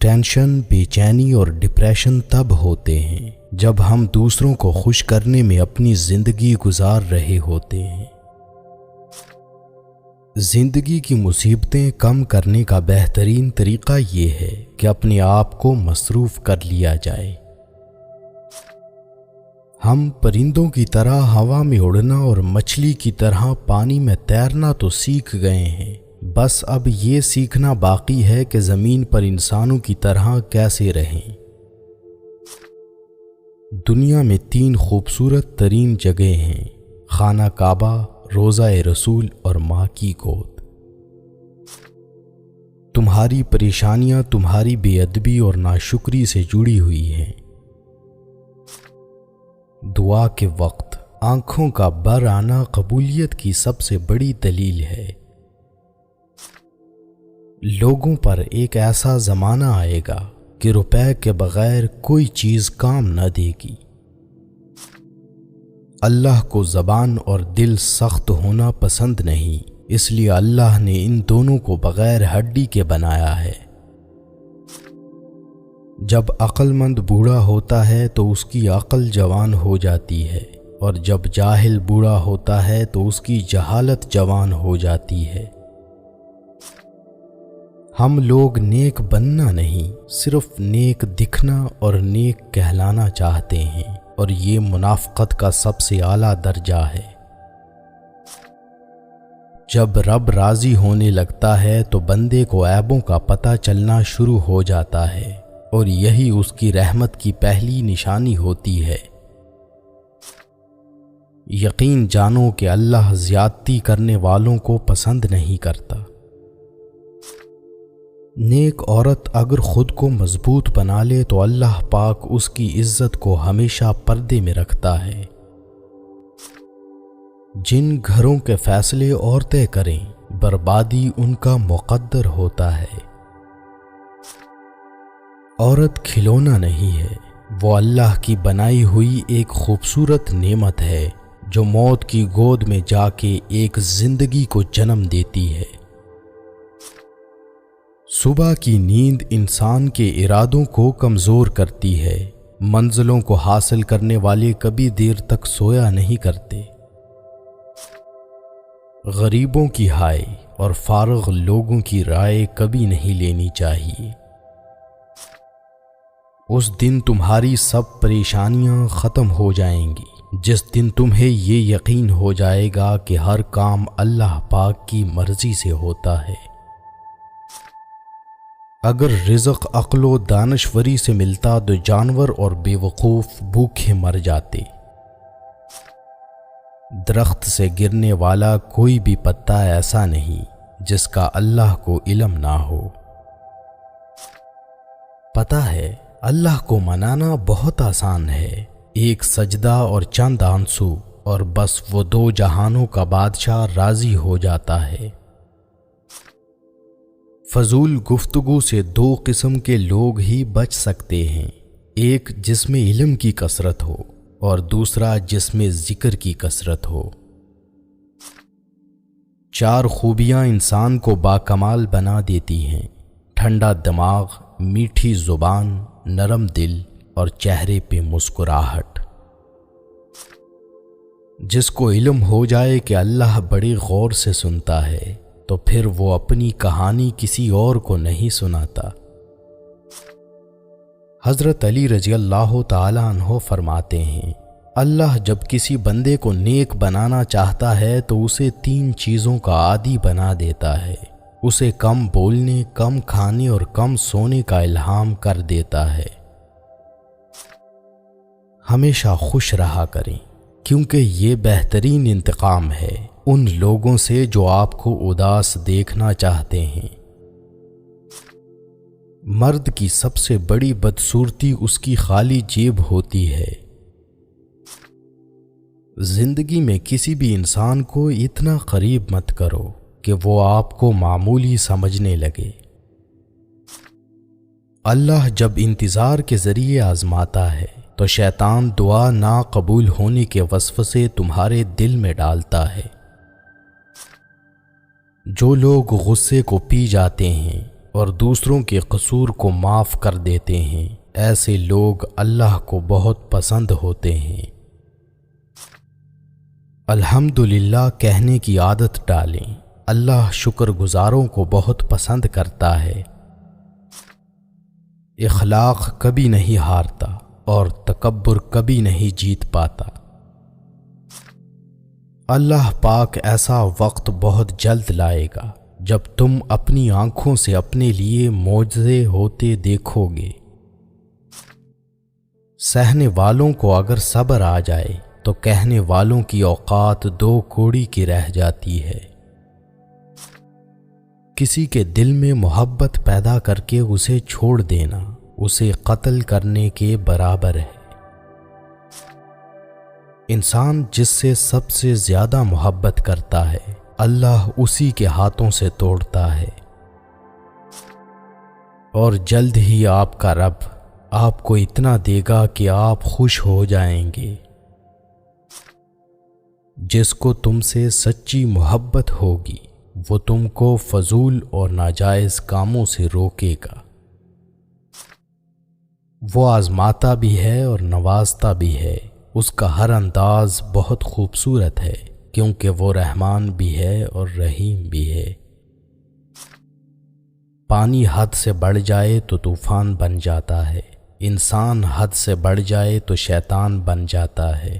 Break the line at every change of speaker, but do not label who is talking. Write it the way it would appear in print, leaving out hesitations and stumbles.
Tension, بے چینی اور ڈپریشن تب ہوتے ہیں جب ہم دوسروں کو خوش کرنے میں اپنی زندگی گزار رہے ہوتے ہیں۔ زندگی کی مصیبتیں کم کرنے کا بہترین طریقہ یہ ہے کہ اپنے آپ کو مصروف کر لیا جائے۔ ہم پرندوں کی طرح ہوا میں اڑنا اور مچھلی کی طرح پانی میں تیرنا تو سیکھ گئے ہیں، بس اب یہ سیکھنا باقی ہے کہ زمین پر انسانوں کی طرح کیسے رہیں۔ دنیا میں 3 خوبصورت ترین جگہیں ہیں: خانہ کعبہ، روضہ رسول اور ماں کی گود۔ تمہاری پریشانیاں تمہاری بے ادبی اور ناشکری سے جڑی ہوئی ہیں۔ دعا کے وقت آنکھوں کا بر آنا قبولیت کی سب سے بڑی دلیل ہے۔ لوگوں پر ایک ایسا زمانہ آئے گا کہ روپے کے بغیر کوئی چیز کام نہ دے گی۔ اللہ کو زبان اور دل سخت ہونا پسند نہیں، اس لیے اللہ نے ان دونوں کو بغیر ہڈی کے بنایا ہے۔ جب عقل مند بوڑھا ہوتا ہے تو اس کی عقل جوان ہو جاتی ہے، اور جب جاہل بوڑھا ہوتا ہے تو اس کی جہالت جوان ہو جاتی ہے۔ ہم لوگ نیک بننا نہیں، صرف نیک دکھنا اور نیک کہلانا چاہتے ہیں، اور یہ منافقت کا سب سے اعلیٰ درجہ ہے۔ جب رب راضی ہونے لگتا ہے تو بندے کو عیبوں کا پتہ چلنا شروع ہو جاتا ہے، اور یہی اس کی رحمت کی پہلی نشانی ہوتی ہے۔ یقین جانو کہ اللہ زیادتی کرنے والوں کو پسند نہیں کرتا۔ نیک عورت اگر خود کو مضبوط بنا لے تو اللہ پاک اس کی عزت کو ہمیشہ پردے میں رکھتا ہے۔ جن گھروں کے فیصلے عورتیں کریں، بربادی ان کا مقدر ہوتا ہے۔ عورت کھلونا نہیں ہے، وہ اللہ کی بنائی ہوئی ایک خوبصورت نعمت ہے جو موت کی گود میں جا کے ایک زندگی کو جنم دیتی ہے۔ صبح کی نیند انسان کے ارادوں کو کمزور کرتی ہے۔ منزلوں کو حاصل کرنے والے کبھی دیر تک سویا نہیں کرتے۔ غریبوں کی ہائے اور فارغ لوگوں کی رائے کبھی نہیں لینی چاہیے۔ اس دن تمہاری سب پریشانیاں ختم ہو جائیں گی، جس دن تمہیں یہ یقین ہو جائے گا کہ ہر کام اللہ پاک کی مرضی سے ہوتا ہے۔ اگر رزق عقل و دانشوری سے ملتا تو جانور اور بے وقوف بھوکے مر جاتے۔ درخت سے گرنے والا کوئی بھی پتا ایسا نہیں جس کا اللہ کو علم نہ ہو۔ پتہ ہے اللہ کو منانا بہت آسان ہے، ایک سجدہ اور چند آنسو، اور بس وہ 2 جہانوں کا بادشاہ راضی ہو جاتا ہے۔ فضول گفتگو سے 2 قسم کے لوگ ہی بچ سکتے ہیں، ایک جس میں علم کی کثرت ہو اور دوسرا جس میں ذکر کی کثرت ہو۔ 4 خوبیاں انسان کو باکمال بنا دیتی ہیں: ٹھنڈا دماغ، میٹھی زبان، نرم دل اور چہرے پہ مسکراہٹ۔ جس کو علم ہو جائے کہ اللہ بڑے غور سے سنتا ہے تو پھر وہ اپنی کہانی کسی اور کو نہیں سناتا۔ حضرت علی رضی اللہ تعالیٰ عنہ فرماتے ہیں، اللہ جب کسی بندے کو نیک بنانا چاہتا ہے تو اسے 3 چیزوں کا عادی بنا دیتا ہے۔ اسے کم بولنے، کم کھانے اور کم سونے کا الہام کر دیتا ہے۔ ہمیشہ خوش رہا کریں، کیونکہ یہ بہترین انتقام ہے ان لوگوں سے جو آپ کو اداس دیکھنا چاہتے ہیں۔ مرد کی سب سے بڑی بدصورتی اس کی خالی جیب ہوتی ہے۔ زندگی میں کسی بھی انسان کو اتنا قریب مت کرو کہ وہ آپ کو معمولی سمجھنے لگے۔ اللہ جب انتظار کے ذریعے آزماتا ہے تو شیطان دعا نا قبول ہونے کے وسوسے تمہارے دل میں ڈالتا ہے۔ جو لوگ غصے کو پی جاتے ہیں اور دوسروں کے قصور کو معاف کر دیتے ہیں، ایسے لوگ اللہ کو بہت پسند ہوتے ہیں۔ الحمدللہ کہنے کی عادت ڈالیں، اللہ شکر گزاروں کو بہت پسند کرتا ہے۔ اخلاق کبھی نہیں ہارتا اور تکبر کبھی نہیں جیت پاتا۔ اللہ پاک ایسا وقت بہت جلد لائے گا جب تم اپنی آنکھوں سے اپنے لیے معجزے ہوتے دیکھو گے۔ سہنے والوں کو اگر صبر آ جائے تو کہنے والوں کی اوقات 2 کوڑی کی رہ جاتی ہے۔ کسی کے دل میں محبت پیدا کر کے اسے چھوڑ دینا اسے قتل کرنے کے برابر ہے۔ انسان جس سے سب سے زیادہ محبت کرتا ہے اللہ اسی کے ہاتھوں سے توڑتا ہے، اور جلد ہی آپ کا رب آپ کو اتنا دے گا کہ آپ خوش ہو جائیں گے۔ جس کو تم سے سچی محبت ہوگی وہ تم کو فضول اور ناجائز کاموں سے روکے گا۔ وہ آزماتا بھی ہے اور نوازتا بھی ہے، اس کا ہر انداز بہت خوبصورت ہے، کیونکہ وہ رحمان بھی ہے اور رحیم بھی ہے۔ پانی حد سے بڑھ جائے تو طوفان بن جاتا ہے، انسان حد سے بڑھ جائے تو شیطان بن جاتا ہے۔